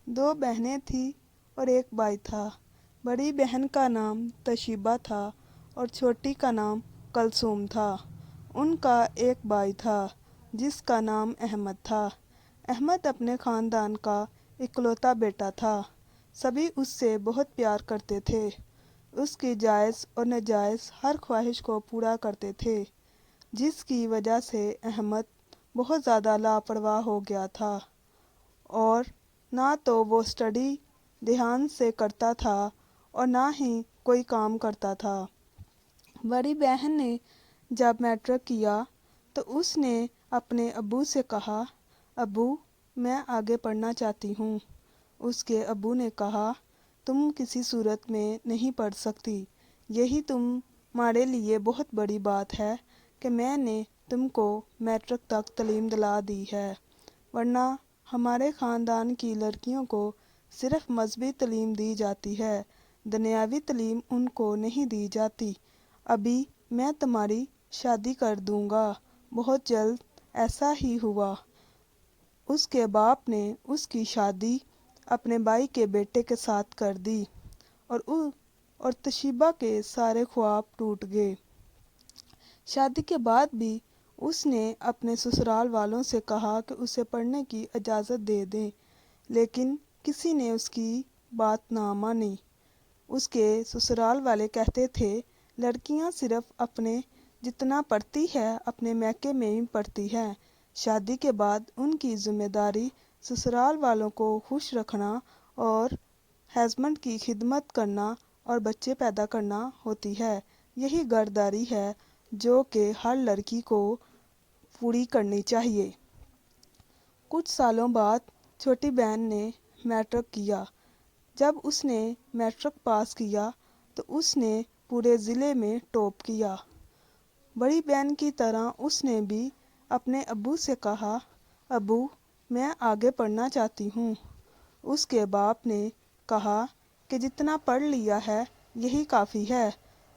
دو بہنیں تھیں اور ایک بھائی تھا۔ بڑی بہن کا نام تشیبہ تھا اور چھوٹی کا نام کلثوم تھا۔ ان کا ایک بھائی تھا جس کا نام احمد تھا۔ احمد اپنے خاندان کا اکلوتا بیٹا تھا۔ سبھی اس سے بہت پیار کرتے تھے۔ اس کی جائز اور ناجائز ہر خواہش کو پورا کرتے تھے، جس کی وجہ سے احمد بہت زیادہ لاپرواہ ہو گیا تھا اور نہ تو وہ اسٹڈی دھیان سے کرتا تھا اور نہ ہی کوئی کام کرتا تھا۔ بڑی بہن نے جب میٹرک کیا تو اس نے اپنے ابو سے کہا، ابو میں آگے پڑھنا چاہتی ہوں۔ اس کے ابو نے کہا، تم کسی صورت میں نہیں پڑھ سکتی، یہی تمہارے لیے بہت بڑی بات ہے کہ میں نے تم کو میٹرک تک تعلیم دلا دی ہے، ورنہ ہمارے خاندان کی لڑکیوں کو صرف مذہبی تعلیم دی جاتی ہے، دنیاوی تعلیم ان کو نہیں دی جاتی۔ ابھی میں تمہاری شادی کر دوں گا۔ بہت جلد ایسا ہی ہوا۔ اس کے باپ نے اس کی شادی اپنے بھائی کے بیٹے کے ساتھ کر دی اور تشیبہ کے سارے خواب ٹوٹ گئے۔ شادی کے بعد بھی اس نے اپنے سسرال والوں سے کہا کہ اسے پڑھنے کی اجازت دے دیں، لیکن کسی نے اس کی بات نہ مانی۔ اس کے سسرال والے کہتے تھے، لڑکیاں صرف اپنے جتنا پڑھتی ہے اپنے میکے میں ہی پڑھتی ہے، شادی کے بعد ان کی ذمہ داری سسرال والوں کو خوش رکھنا اور ہسبینڈ کی خدمت کرنا اور بچے پیدا کرنا ہوتی ہے۔ یہی گھرداری ہے جو کہ ہر لڑکی کو پوری کرنی چاہیے۔ کچھ سالوں بعد چھوٹی بہن نے میٹرک کیا۔ جب اس نے میٹرک پاس کیا تو اس نے پورے ضلع میں ٹاپ کیا۔ بڑی بہن کی طرح اس نے بھی اپنے ابو سے کہا، ابو میں آگے پڑھنا چاہتی ہوں۔ اس کے باپ نے کہا کہ جتنا پڑھ لیا ہے یہی کافی ہے،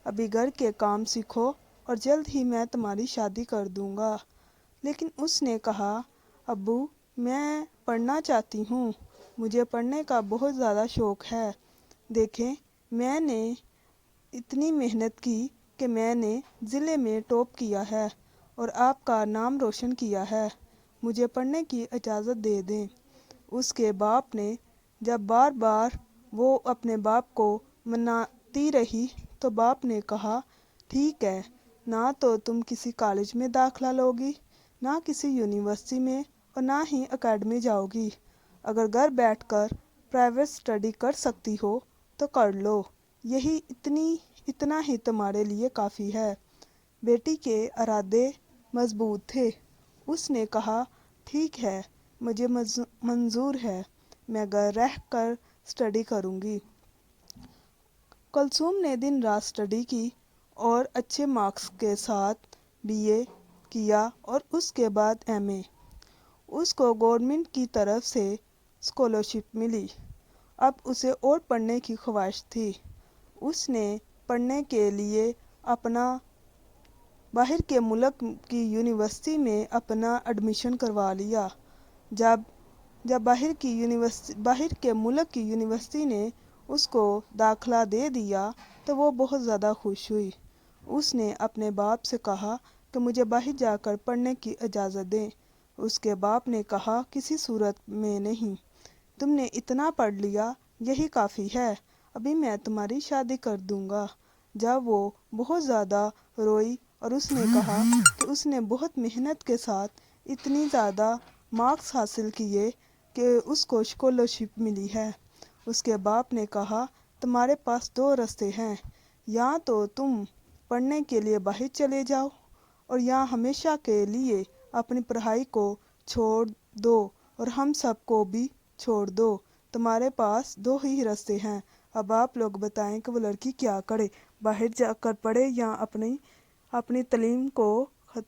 ابھی گھر کے کام سیکھو اور جلد ہی میں تمہاری شادی کر دوں گا۔ لیکن اس نے کہا، ابو میں پڑھنا چاہتی ہوں، مجھے پڑھنے کا بہت زیادہ شوق ہے۔ دیکھیں میں نے اتنی محنت کی کہ میں نے ضلع میں ٹاپ کیا ہے اور آپ کا نام روشن کیا ہے، مجھے پڑھنے کی اجازت دے دیں۔ اس کے باپ نے جب بار بار وہ اپنے باپ کو مناتی رہی تو باپ نے کہا، ٹھیک ہے، نہ تو تم کسی کالج میں داخلہ لوگی، نہ کسی یونیورسٹی میں اور نہ ہی اکیڈمی جاؤ گی۔ اگر گھر بیٹھ کر پرائیویٹ اسٹڈی کر سکتی ہو تو کر لو، یہی اتنا ہی تمہارے لیے کافی ہے۔ بیٹی کے ارادے مضبوط تھے۔ اس نے کہا، ٹھیک ہے، مجھے منظور ہے، میں گھر رہ کر اسٹڈی کروں گی۔ کلثوم نے دن رات اسٹڈی کی اور اچھے مارکس کے ساتھ بی اے کیا اور اس کے بعد ایم اے۔ اس کو گورنمنٹ کی طرف سے اسکالرشپ ملی۔ اب اسے اور پڑھنے کی خواہش تھی۔ اس نے پڑھنے کے لیے باہر کے ملک کی یونیورسٹی میں اپنا ایڈمیشن کروا لیا۔ جب باہر کے ملک کی یونیورسٹی نے اس کو داخلہ دے دیا تو وہ بہت زیادہ خوش ہوئی۔ اس نے اپنے باپ سے کہا کہ مجھے باہر جا کر پڑھنے کی اجازت دیں۔ اس کے باپ نے کہا، کسی صورت میں نہیں، تم نے اتنا پڑھ لیا یہی کافی ہے، ابھی میں تمہاری شادی کر دوں گا۔ جب وہ بہت زیادہ روئی اور اس نے کہا کہ اس نے بہت محنت کے ساتھ اتنی زیادہ مارکس حاصل کیے کہ اس کو اسکالرشپ ملی ہے۔ اس کے باپ نے کہا، تمہارے پاس دو راستے ہیں، یا تو تم پڑھنے کے لیے باہر چلے جاؤ اور یا ہمیشہ کے لیے اپنی پڑھائی کو چھوڑ دو اور ہم سب کو بھی چھوڑ دو، تمہارے پاس دو ہی راستے ہیں۔ اب آپ لوگ بتائیں کہ وہ لڑکی کیا کرے، باہر جا کر پڑھے یا اپنی تعلیم کو